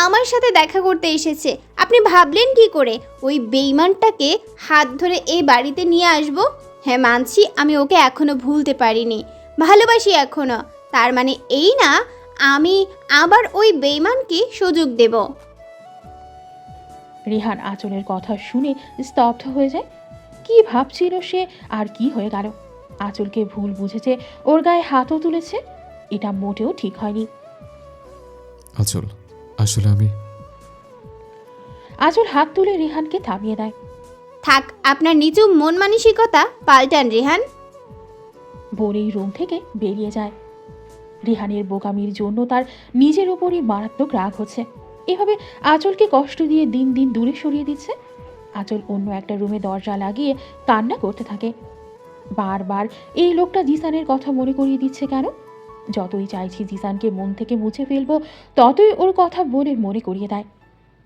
আমার সাথে দেখা করতে এসেছে। আপনি ভাবলেন কি করে ওই বেইমানটাকে হাত ধরে এই বাড়িতে নিয়ে আসব? হ্যাঁ, মানছি আমি ওকে এখনো ভুলতে পারিনি, ভালোবাসি এখনো। তার মানে এই না আমি আবার ওই বেইমানকে সুযোগ দেব। রেহান আঁচলের কথা শুনে স্তব্ধ হয়ে যায়। কি ভাবছিল সে আর কি হয়ে গেল? আঁচলকে ভুল বুঝেছে, ওর গায়ে হাতও তুলেছে। এটা মোটেও ঠিক হয়নি। আচল, আসলে আমি আঁচল হাত তুলে রেহানকে থামিয়ে দেয়। থাক, আপনার নিচু মন মানসিকতা পাল্টান রেহান। বলেই রুম থেকে বেরিয়ে যায়। রেহানের বোকামির জন্য তার নিজের ওপরই মারাত্মক রাগ হচ্ছে। এভাবে আঁচলকে কষ্ট দিয়ে দিন দিন দূরে সরিয়ে দিচ্ছে। আঁচল অন্য একটা রুমে দরজা লাগিয়ে কান্না করতে থাকে। বারবার এই লোকটা জিসানের কথা মনে করিয়ে দিচ্ছে কেন? যতই চাইছি জিসানকে মন থেকে মুছে ফেলবো, ততই ওর কথা বলে মনে করিয়ে দেয়।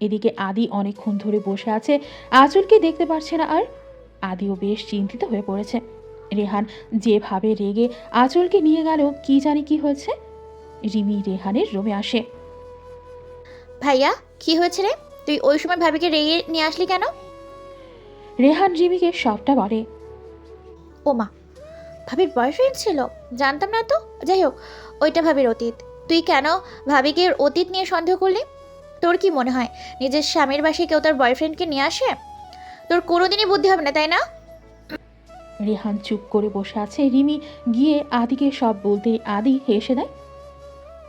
এদিকে আদি অনেকক্ষণ ধরে বসে আছে, আঁচলকে দেখতে পারছে না আর। আদিও বেশ চিন্তিত হয়ে পড়েছে। রেহান যেভাবে রেগে আঁচলকে নিয়ে গেল, কি জানি কি হয়েছে। রিমি রেহানের রুমে আসে। ভাইয়া, কি হয়েছে রে? তুই ওই সময় ভাবিকে রেগে নিয়ে আসলি কেন? রেহান রিমিকে সবটা বলে। ও মা, ভাবির বয়ফ্রেন্ড ছিল? জানতাম না তো। যাই হোক, ওইটা ভাবির অতীত। তুই কেন ভাবিকে ওর অতীত নিয়ে সন্দেহ করলি? তোর কি মনে হয় নিজের স্বামীর বাসায় কেউ তার বয়ফ্রেন্ডকে নিয়ে আসে? তোর কোনোদিনই বুদ্ধি হবে না, তাই না? রেহান চুপ করে বসে আছে। রিমি গিয়ে আদিকে সব বলতে আদি হেসে দেয়।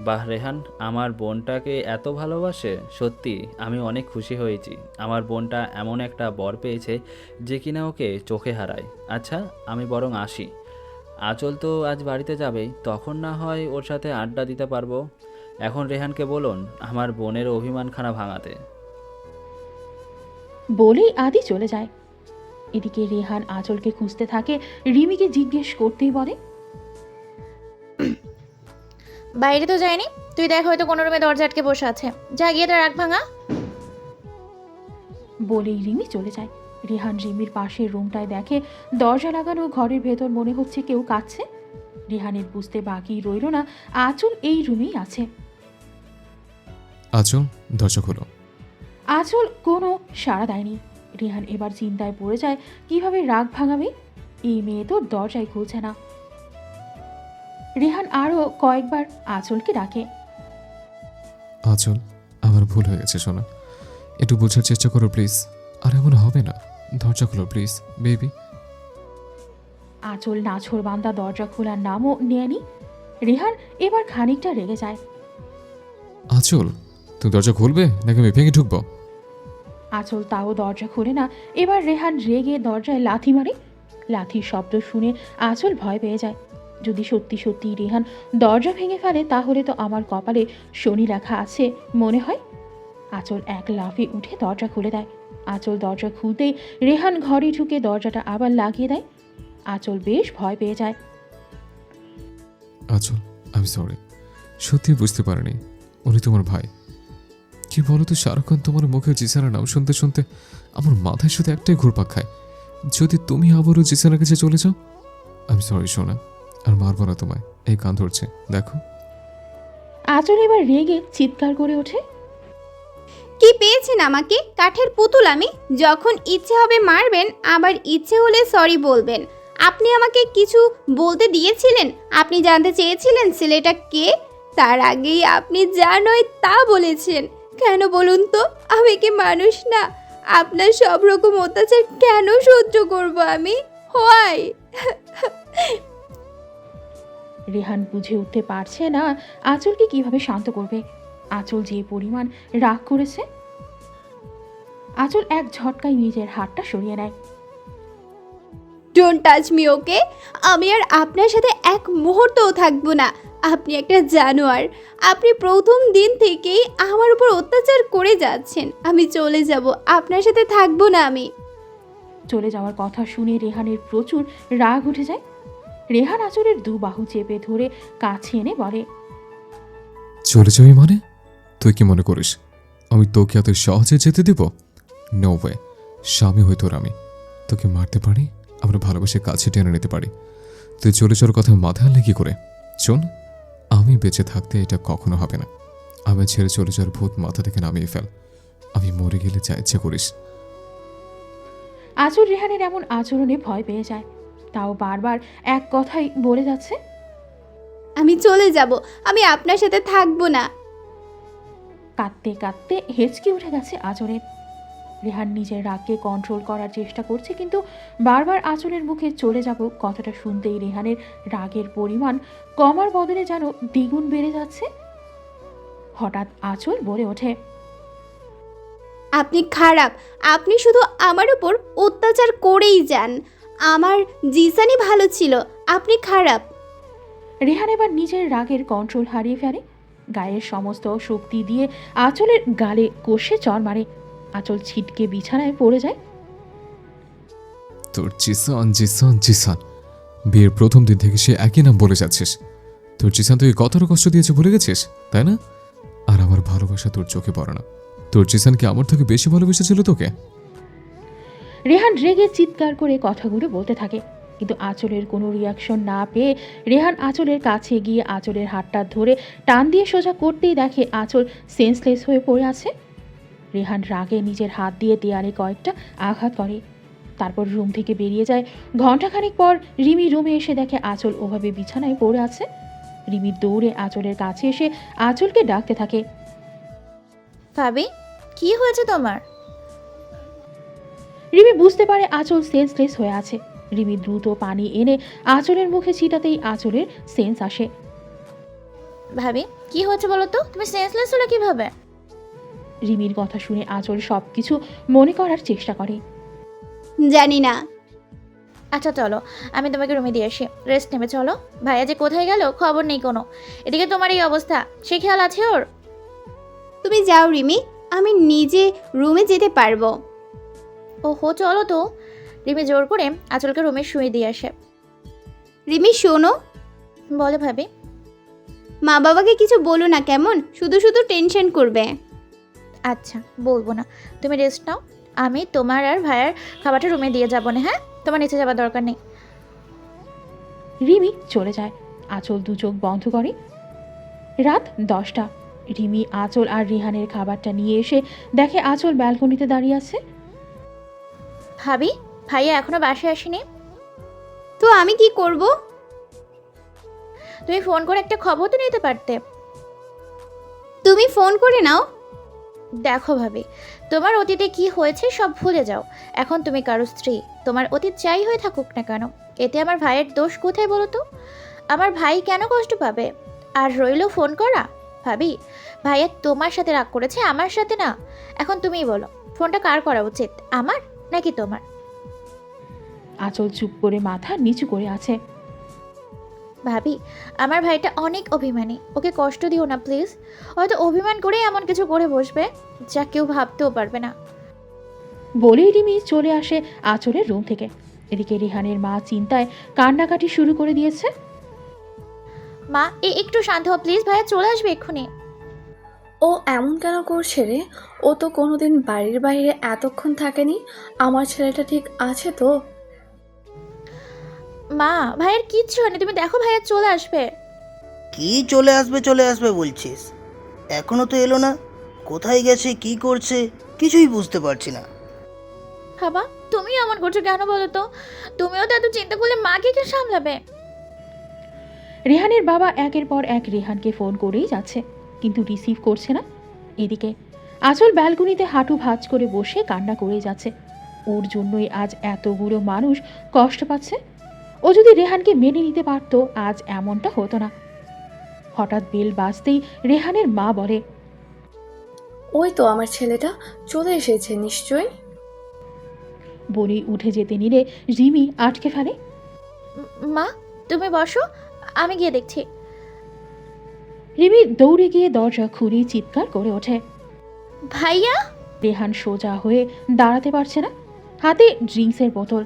বাহ রেহান, আমার বোনটাকে এত ভালোবাসে। সত্যি আমি অনেক খুশি হয়েছি। আমার বোনটা এমন একটা বর পেয়েছে যে কিনা ওকে চোখে হারায়। আচ্ছা, আমি বরং আসি। আঁচল তো আজ বাড়িতে যাবেই, তখন না হয় ওর সাথে আড্ডা দিতে পারবো। এখন রেহানকে বলুন আমার বোনের অভিমানখানা ভাঙাতে। বলেই আদি চলে যায়। এদিকে রেহান আঁচলকে খুঁজতে থাকে। রিমিকে জিজ্ঞেস করতেই বলে, বাইরে তো যায়নি। তুই দেখ, হয়তো কোনো রুমে দরজা আটকে বসে আছে। যা গিয়ে তার রাগ ভাঙা। বলেই রিমি চলে যায়। রেহান রিমির পাশের রুমটায় দেখে দরজা লাগানো, ঘরের ভেতর মনে হচ্ছে কেউ কাঁদছে। রেহানের বুঝতে বাকি রইল না আঁচল এই রুমেই আছে। আচল, দরজা খোলো। আঁচল কোনো সাড়া দেয়নি। রেহান এবার চিন্তায় পড়ে যায় কিভাবে রাগ ভাঙাবে। এই মেয়ে তো দরজাই খুলছে না। রেহান আরও কয়েকবার আঁচলকে ডাকে। আচল, আমার ভুল হয়ে গেছে সোনা, একটু বোঝার চেষ্টা করো প্লিজ। আর এমন হবে না, দরজা খোলো প্লিজ বেবি। আঁচল নাছোড় বান্দা দরজা খোলার নামও নেয়নি। রেহান এবার খানিকটা রেগে যায়। আচল, তুমি দরজা খুলবে নাকি আমি ভেঙে ঢুকবো? আঁচল তাও দরজা খোলে না। এবার রেহান রেগে দরজায় লাথি মারে। লাথির শব্দ শুনে আঁচল ভয় পেয়ে যায়। যদি সত্যি সত্যি রেহান দরজা ভেঙে ফেলে, তাহলে তো আমার কপালে শনি লেখা আছে মনে হয়। আঁচল এক লাফে উঠে দরজা খুলে দেয়। আঁচল দরজা খুলতেই রেহান ঘরে ঢুকে দরজাটা আবার লাগিয়ে দেয়। আঁচল বেশ ভয় পেয়ে যায়। আচল, আমি সরি, সত্যি বুঝতে পারিনি উনি তোমার ভাই। কি বলো তো, সারাক্ষণ তোমার মুখে জিসানের নাম শুনতে শুনতে আমার মাথায় শুধু একটাই ঘুরপাক খায়, যদি তুমি আবারও জিসানের কাছে চলে যাও। আমি সরি সোনা, আর মারবো না তোমায়, এই কান ধরছে দেখো। আঁচল এবার রেগে চিৎকার করে ওঠে। কি পেয়েছেন আমাকে? কাঠের পুতুল আমি। যখন ইচ্ছে হবে মারবেন, আবার ইচ্ছে হলে সরি বলবেন। আপনি আমাকে কিছু বলতে দিয়েছিলেন? আপনি জানতে চেয়েছিলেন ছেলেটা কে? তার আগেই আপনি যা নয় তা বলেছেন। কেন বলুন তো? আমি কি মানুষ না? আপনার সব রকম অত্যাচার কেন সহ্য করব আমি? হয় রেহান বুঝে উঠতে পারছে না আঁচলকে কিভাবে শান্ত করবে। আঁচল যে পরিমাণ রাগ করেছে। আঁচল এক ঝটকায় নিজের হাতটা সরিয়ে নেয়। ডোন্ট টাচ মি, ওকে? আমি আর আপনার সাথে এক মুহূর্তও থাকবো না। আপনি একটা জানোয়ার। আপনি প্রথম দিন থেকেই আমার উপর অত্যাচার করে যাচ্ছেন। আমি চলে যাব, আপনার সাথে থাকবো না আমি। চলে যাওয়ার কথা শুনে রেহানের প্রচুর রাগ উঠে যায়। রেহান আঁচলের দু বাহু চেপে ধরে কাছে এনে বলে, চলে যাবি মানে? তুই কি মনে করিস আমি তোকে এত সহজে যেতে দিব? No way. স্বামী হই তোর আমি, তোকে মারতে পারি, আমরা ভালোবেসে কাছে টেনে নিতে পারি। তুই চলে যাওয়ার কথা মাথায় আনলে কি করে? শোন, আমি বেঁচে থাকতে এটা কখনো হবে না। আমি ছেড়ে চলে যাওয়ার ভূত মাথা থেকে নামিয়ে ফেল। আমি মরে গেলে যা ইচ্ছে করিস। আঁচল রেহানের এমন আচরণে ভয় পেয়ে যায়। তাও বারবার এক কথাই বলে যাচ্ছে। আমি চলে যাব, আমি আপনার সাথে থাকবো না। কাঁদতে কাঁদতে হেঁচকি উঠে গেছে আঁচলের। রেহান নিজের রাগকে কন্ট্রোল করার চেষ্টা করছে, কিন্তু বারবার আঁচলের মুখে চলে যাব কথাটা শুনতেই রেহানের রাগের পরিমাণ কমার বদলে যেন দ্বিগুণ বেড়ে যাচ্ছে। হঠাৎ আঁচল বলে ওঠে, আপনি খারাপ। আপনি শুধু আমার উপর অত্যাচার করেই যান। আমার জিসানই ভালো ছিল, আপনি খারাপ। রেহান এবার নিজের রাগের কন্ট্রোল হারিয়ে ফেলে। গায়ের সমস্ত শক্তি দিয়ে আঁচলের গালে কষে চড় মারে। আঁচল ছিটকে বিছানায় পড়ে যায়। তোর জিসান জিসান জিসান, বিয়ের প্রথম দিন থেকে সে একই নাম বলে যাচ্ছিস। তোর জিসান তুই কতটা কষ্ট দিয়েছে ভুলে গেছিস, তাই না? আর আমার ভালোবাসা তোর চোখে পড়ে না। তোর জিসান কি আমার থেকে বেশি ভালোবেসেছিল তোকে? রেহান রেগে চিৎকার করে কথাগুলো বলতে থাকে, কিন্তু আঁচলের কোনো রিয়াকশন না পেয়ে রেহান আঁচলের কাছে গিয়ে আঁচলের হাতটা ধরে টান দিয়ে সোজা করতেই দেখে আঁচল সেন্সলেস হয়ে পড়ে আছে। রেহান রাগে নিজের হাত দিয়ে দেয়ালে কয়েকটা আঘাত করে, তারপর রুম থেকে বেরিয়ে যায়। ঘণ্টাখানেক পর রিমি রুমে এসে দেখে আঁচল ওভাবে বিছানায় পড়ে আছে। রিমি দৌড়ে আঁচলের কাছে এসে আঁচলকে ডাকতে থাকে। ভাবি, কি হয়েছে তোমার? রিমি বুঝতে পারে আঁচল সেন্সলেস হয়ে আছে। রিমি দ্রুত পানি এনে আঁচলের মুখে ছিটাতেই আঁচলের সেন্স আসে। ভাবি, কি হয়েছে বলো তো? তুমি সেন্সলেস হলো কিভাবে? রিমির কথা শুনে আঁচল সব কিছু মনে করার চেষ্টা করে। জানি না। আচ্ছা চলো, আমি তোমাকে রুমে দিয়ে আসি, রেস্ট নেবে। চলো, ভাইয়া যে কোথায় গেল খবর নেই কোনো। এদিকে তোমার এই অবস্থা, সে খেয়াল আছে ওর? তুমি যাও রিমি, আমি নিজে রুমে যেতে পারবো। ওহো, চলো তো। রিমি জোর করে আঁচলকে রুমে শুয়ে দিয়ে আসে। রিমি শোনো, বলো ভাবি। মা বাবাকে কিছু বলো না কেমন, শুধু শুধু টেনশন করবে। আচ্ছা, বলবো না। তুমি রেস্ট নাও, আমি তোমার আর ভাইয়ার খাবারটা রুমে দিয়ে যাবো না। হ্যাঁ, তোমার নিচে যাবার দরকার নেই। রিমি চলে যায়। আঁচল দু চোখ বন্ধ করে। রাত 10টা। রিমি আঁচল আর রিহানের খাবারটা নিয়ে এসে দেখে আঁচল ব্যালকনিতে দাঁড়িয়ে আছে। ভাবি, ভাইয়া এখনো বাসায় আসেনি? তো আমি কি করব? তুমি ফোন করে একটা খবর তো নিতে পারতে। তুমি ফোন করে নাও। দেখো ভাবি, তোমার অতীতে কি হয়েছে সব ভুলে যাও। এখন তুমি কারো স্ত্রী, তোমার অতীত যাই হয়ে থাকুক না কেন, এতে আমার ভাইয়ের দোষ কোথায় বলো তো? আমার ভাই কেন কষ্ট পাবে? আর রইল ফোন করা। ভাবি, ভাইয়া তোমার সাথে রাগ করেছে, আমার সাথে না। এখন তুমিই বলো, ফোনটা কার করা উচিত, আমার নাকি তোমার? আঁচল চুপ করে মাথা নিচু করে আছে। ভাবি, আমার ভাইটা অনেক অভিমানী, ওকে কষ্ট দিও না প্লিজ। হয়তো অভিমান করেই এমন কিছু করে বসবে যা কেউ ভাবতেও পারবে না। বলেই রিমি চলে আসে আঁচলের রুম থেকে। এদিকে রিহানের মা চিন্তায় কান্নাকাটি শুরু করে দিয়েছে। মা, একটু শান্ত হও প্লিজ, ভাইয়া চলে আসবে এক্ষুনি। ও এমন কেন করছে রে? ও তো কোনোদিন বাড়ির বাইরে এতক্ষণ থাকেনি। আমার ছেলেটা ঠিক আছে তো? মা, ভাইয়ের কিচ্ছু হয়নি, তুমি দেখো ভাইয়া চলে আসবে। কি চলে আসবে বলছিস? এখনো তো এলো না। কোথায় গেছে, কি করছে কিছুই বুঝতে পারছি না। বাবা, তুমি এমন করছো কেন বলো তো? তুমিও তো এত চিন্তা করলে মাকে কে সামলাবে? রেহানের বাবা একের পর এক রেহানকে ফোন করেই যাচ্ছে, কিন্তু রিসিভ করছে না। এদিকে আঁচল ব্যালকনিতে হাঁটু ভাঁজ করে বসে কান্না করেই যাচ্ছে। ওর জন্যই আজ এতগুলো মানুষ কষ্ট পাচ্ছে। ও যদি রেহানকে মেনে নিতে পারতো আজ এমনটা হতো না। হঠাৎ বেল বাজতেই রেহানের মা বলে, ওই তো আমার ছেলেটা চলে এসেছে নিশ্চয়ই। বনি উঠে যেতে নিলে রিমি আটকে ফেলে। মা, তুমি বসো, আমি গিয়ে দেখছি। রিমি দৌড়ে গিয়ে দরজা খুলে চিৎকার করে ওঠে। ভাইয়া! রেহান সোজা হয়ে দাঁড়াতে পারছে না, হাতে ড্রিঙ্কসের বোতল,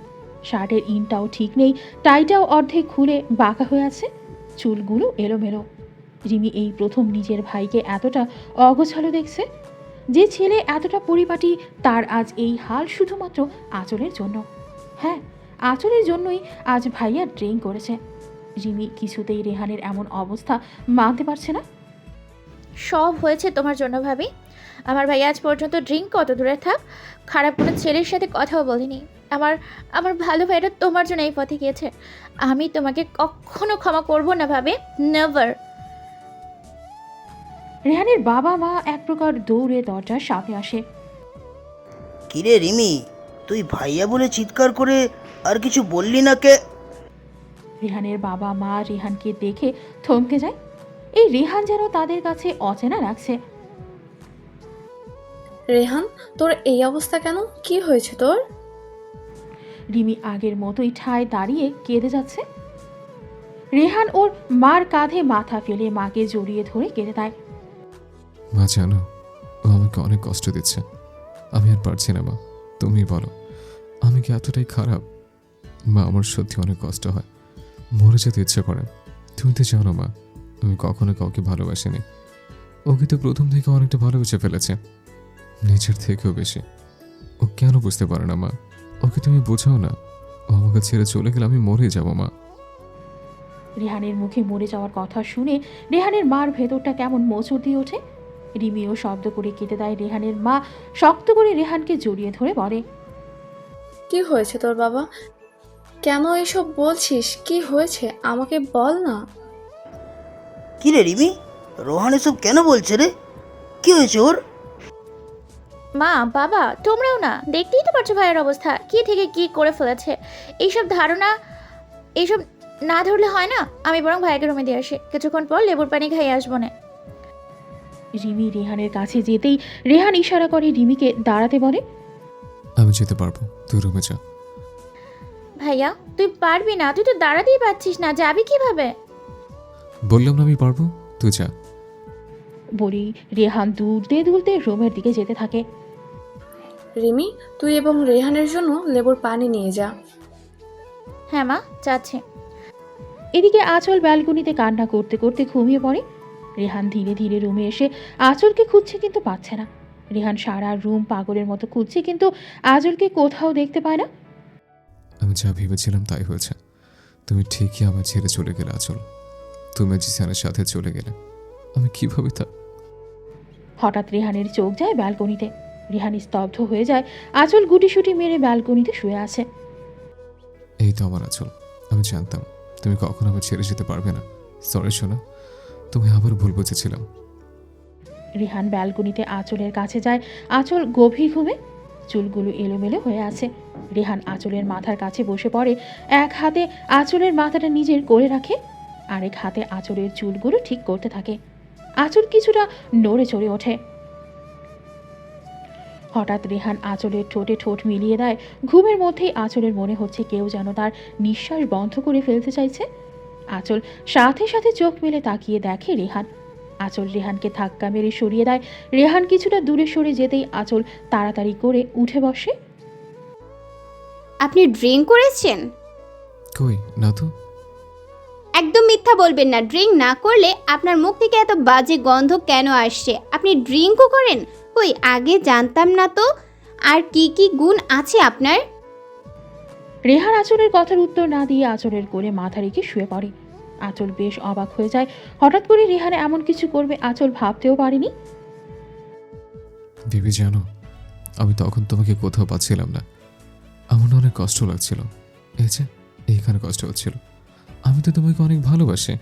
শার্টের ইনটাও ঠিক নেই, টাইটাও অর্ধেক খুলে বাঁকা হয়ে আছে, চুলগুলো এলোমেলো। রিমি এই প্রথম নিজের ভাইকে এতটা অগোছালো দেখছে। যে ছেলে এতটা পরিপাটি, তার আজ এই হাল শুধুমাত্র আঁচলের জন্য। হ্যাঁ, আঁচলের জন্যই আজ ভাইয়া ড্রিঙ্ক করেছে। রিমি কিছুতেই রেহানের এমন অবস্থা মানতে পারছে না। সব হয়েছে তোমার জন্য ভাবি। আমার ভাই আজ পর্যন্ত ড্রিঙ্ক কত দূরে থাক, খারাপ কোনো ছেলের সাথে কথাও বলেনি। আমার আমার ভালো ভাইটা তোমার জন্য এই পথে গিয়েছে। আমি তোমাকে কখনো ক্ষমা করব না ভাবি, নেভার। রেহানের বাবা মা এক প্রকার দৌড়ে দরজার সামনে আসে। কিরে রিমি, তুই ভাইয়া বলে চিৎকার করে আর কিছু বললি না কে? রেহানের বাবা মা রেহানকে দেখে থমকে যায়। এই রেহান যেন তাদের কাছে অচেনা লাগছে। রেহান, তোর এই অবস্থা কেন? কি হয়েছে তোর? রিমি আগের মতোই ঠায় দাঁড়িয়ে কেঁদে যাচ্ছে। রেহান ওর মার কাঁধে মাথা ফেলে মাকে জড়িয়ে ধরে কেঁদে দেয়। মা জানো, ও আমাকে অনেক কষ্ট দিচ্ছে। আমি আর পারছি না মা, তুমি বলো আমি কি এতটাই খারাপ? মা, আমার সত্যি অনেক কষ্ট হয়, মরে যেতে ইচ্ছে করে। তুমি তো জানো মা, আমি কখনো কাউকে ভালোবাসিনি। ওকে তো প্রথম থেকে অনেকটা ভালোবেসে ফেলেছে, নিজের থেকেও বেশি। ও কেন বুঝতে পারে না মা? ওকে তুমি বোঝাও না। ও আমাকে ছেড়ে চলে গেলে আমি মরে যাব মা। রেহানের মুখে মরে যাওয়ার কথা শুনে রেহানের মার ভেতরটা কেমন মোচড় দিয়ে ওঠে। রিমিও শব্দ করে কেটে দেয়। রেহানের মা শক্ত করে রেহানকে জড়িয়ে ধরে বলে, কি হয়েছে তোর বাবা? কেন এসব বলছিস? কি হয়েছে আমাকে বল না। কিরে রিমি, রোহান এসব কেন বলছে রে? কি হয়েছে ওর? মা বাবা তোমরাও না, দেখতেই তো পারছো ভাইয়ের অবস্থা, কি থেকে কি করে ফেলেছে। এইসব ধারণা এইসব না ধরলে হয় না। আমি বরং ভাইকে রুমে দিয়ে আসি, কিছুক্ষণ পর লেবুর পানি খাইয়ে আসবো না। রিমি রেহানের কাছে যেতেই রেহান ইশারা করে রিমিকে দাঁড়াতে বলে। আমি যেতে পারবো, তুই রুমে যা। ভাইয়া তুই পারবি না, তুই তো দাঁড়াতেই পারছিস না, যাবি কিভাবে? বললাম না আমি পারবো, তুই যা। বলি রেহান দুলতে দুলতে রুমের দিকে যেতে থাকে। রিমি, তুই এবং রেহানের জন্য লেবুর পানি নিয়ে যা। হ্যাঁ মা, যাচ্ছি। এদিকে আঁচল ব্যালকনিতে কান্না করতে করতে ঘুমিয়ে পড়ে। রেহান ধীরে ধীরে রুমে এসে আঁচলকে খুঁজছে কিন্তু পাচ্ছে না। রেহান সারা রুম পাগলের মতো খুঁজছে কিন্তু আঁচলকে কোথাও দেখতে পায় না। আমি যা ভেবেছিলাম তাই হয়েছে। তুমি ঠিকই আমার ছেড়ে চলে গেলে আঁচল। তুমি জিসানের সাথে চলে গেলে আমি কিভাবে তা। হঠাৎ রেহানের চোখ যায় ব্যালকনিতে। রেহান স্তব্ধ হয়ে যায়। আঁচল গুটিসুটি মেরে ব্যালকনিতে শুয়ে আছে। এই তো আমার আঁচল, আমি জানতাম তুমি কখনো আমার ছেড়ে যেতে পারবে না। সরি শোনা, তুমি আবার ভুল বুঝেছিলাম। রেহান ব্যালকনিতে আঁচলের কাছে যায়। আঁচল গভীর ঘুমে, চুলগুলো এলোমেলো হয়ে আছে। রেহান আঁচলের মাথার কাছে বসে পড়ে। এক হাতে আঁচলের মাথাটা নিজের কোলে রাখে, আরেক হাতে আঁচলের চুলগুলো ঠিক করতে থাকে। আঁচল কিছুটা নড়ে চড়ে ওঠে। হঠাৎ রেহান আঁচলের ঠোঁটে ঠোঁট মিলিয়ে দেয়। ঘুমের মধ্যেই আঁচলের মনে হচ্ছে কেউ যেন তার নিঃশ্বাস বন্ধ করে ফেলতে চাইছে। আঁচল সাথে সাথে চোখ মেলে তাকিয়ে দেখে রেহান। আঁচল রেহানকে ধাক্কা মেরে সরিয়ে দেয়। রেহান কিছুটা দূরে সরে যেতেই আঁচল তাড়াতাড়ি করে উঠে বসে। আপনি ড্রিঙ্ক করেছেন? কই না তো। একদম মিথ্যা বলবেন না। ড্রিঙ্ক না করলে আপনার মুখ থেকে এত বাজে গন্ধ কেন আসছে? আপনি ড্রিঙ্কও করেন? কই, আগে জানতাম না তো। আর কি কি গুণ আছে আপনার? রেহান আঁচলের কথার উত্তর না দিয়ে আঁচলের কোলে মাথা রেখে শুয়ে পড়ে। আঁচল বেশ অবাক হয়ে যায়। হঠাৎ করে রেহান এমন কিছু করবে আঁচল ভাবতেও পারেনি। বেবি জানো, আমি তখন তোমাকে কোথাও পাচ্ছিলাম না। আমার না অনেক কষ্ট লাগছিল। এই যে এইখানে কষ্ট হচ্ছিল। আমি তো তোমাকে অনেক ভালোবাসি।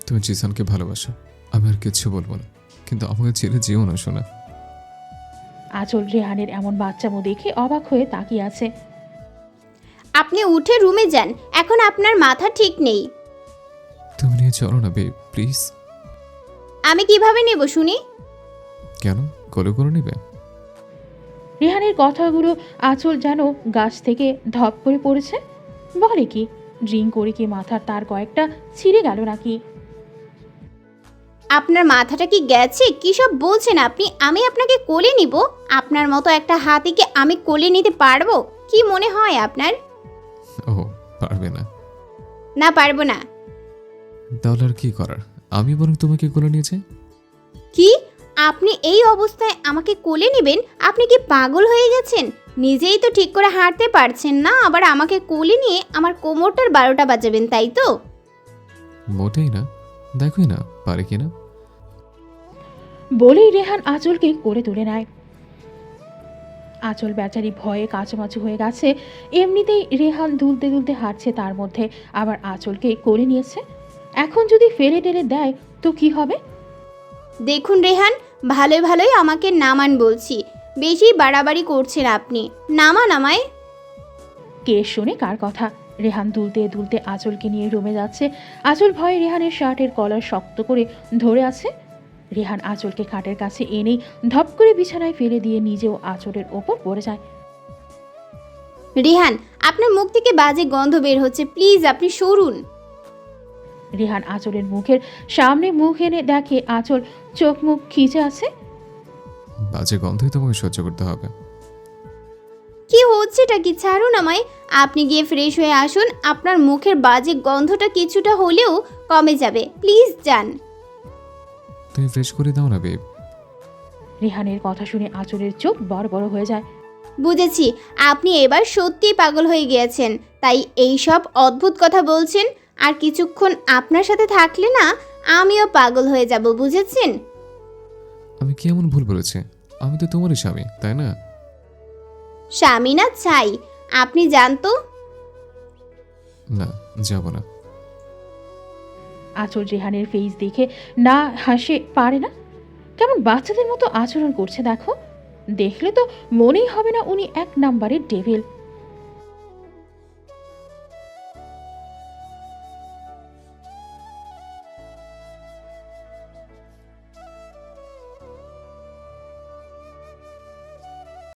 তুমি জিসানকে ভালোবাসো, আমি আর কিচ্ছু বলবো না, কিন্তু আমাকে ছেড়ে যেও না শোনা। আঁচল রেহানের এমন বাচ্চামো দেখে অবাক হয়ে তাকিয়ে আছে। আপনি উঠে রুমে যান, এখন আপনার মাথা ঠিক নেই। তুমি নিয়ে চলো না বেব, প্লিজ। আমি কিভাবে নেব শুনি? কেন, কোলে করে নেবে? রেহানের কথাগুলো আঁচল যেন গাছ থেকে ধপ করে পড়েছে। বলে কি, ড্রিঙ্ক করে কি মাথার তার কয়েকটা ছিঁড়ে গেল নাকি? আপনার মাথাটা কি গেছে? কী সব বলছেন আপনি? আমি আপনাকে কোলে নিব? আপনার মতো একটা হাতিকে আমি কোলে নিতে পারবো? কি মনে হয় আপনার? ও, পারবে না? না, পারবো না। তাহলে আর কি করার, আমি বরং তোমাকে কোলে নিয়েছি। কি? আপনি এই অবস্থায় আমাকে কোলে নেবেন? আপনি কি পাগল হয়ে গেছেন? নিজেই তো ঠিক করে হাঁটতে পারছেন না, আবার আমাকে কোলে নিয়ে আমার কোমরটার 12টা বাজাবেন, তাই তো? মোটেই না, দেখোই না পারে কিনা। বলেই রেহান আঁচলকে করে তুলে নেয়। আঁচল বেচারি ভয়ে কাঁচুমাচু হয়ে গেছে। এমনিতেই রেহান দুলতে দুলতে হাঁটছে, তার মধ্যে আবার আঁচলকে করে নিয়েছে। এখন যদি ফেলে টেলে দেয় তো কি হবে? দেখুন রেহান, ভালোই ভালোই আমাকে নামান বলছি। বেশি বাড়াবাড়ি করছেন আপনি। নামান আমায়। কে শোনে কার কথা? রেহান দুলতে দুলতে আঁচলকে নিয়ে রুমে যাচ্ছে। আঁচল ভয়ে রেহানের শার্টের কলার শক্ত করে ধরে আছে। রেহান আঁচলকে খাটের কাছে এনেই ধপ করে বিছানায় ফেলে দিয়ে নিজেও আঁচলের ওপর পড়ে যায়। রেহান, আপনার মুখ থেকে বাজে গন্ধ বের হচ্ছে, প্লিজ আপনি সরুন। রেহান আঁচলের মুখের সামনে মুখ এনে দেখে আঁচল চোখ মুখ খিচে আছে। বাজে গন্ধই তোমাকে সহ্য করতে হবে। কি হচ্ছেটা কি? ছাড়ুন আমায়। আপনি গিয়ে ফ্রেশ হয়ে আসুন, আপনার মুখের বাজে গন্ধটা কিছুটা হলেও কমে যাবে। প্লিজ যান। তুমি ফ্রেশ করে দাও না বেব। রেহানের কথা শুনে আঁচলের চোখ বড় বড় হয়ে যায়। বুঝেছি, আপনি এবার সত্যিই পাগল হয়ে গিয়েছেন, তাই এই সব অদ্ভুত কথা বলছেন। আর কিছুক্ষণ আপনার সাথে থাকলে না আমিও পাগল হয়ে যাব, বুঝেছেন? আমি কি এমন ভুল বলেছি? আমি তো তোমারই স্বামী, তাই না? স্বামী না চাই, আপনি জানতো। না, যাব না। আঁচল রেহানের ফেস দেখে না হাসে পারে না। কেমন বাচ্চাদের মতো আচরণ করছে দেখো। দেখলে তো মনেই হবে না উনি 1 নাম্বারের ডেভিল।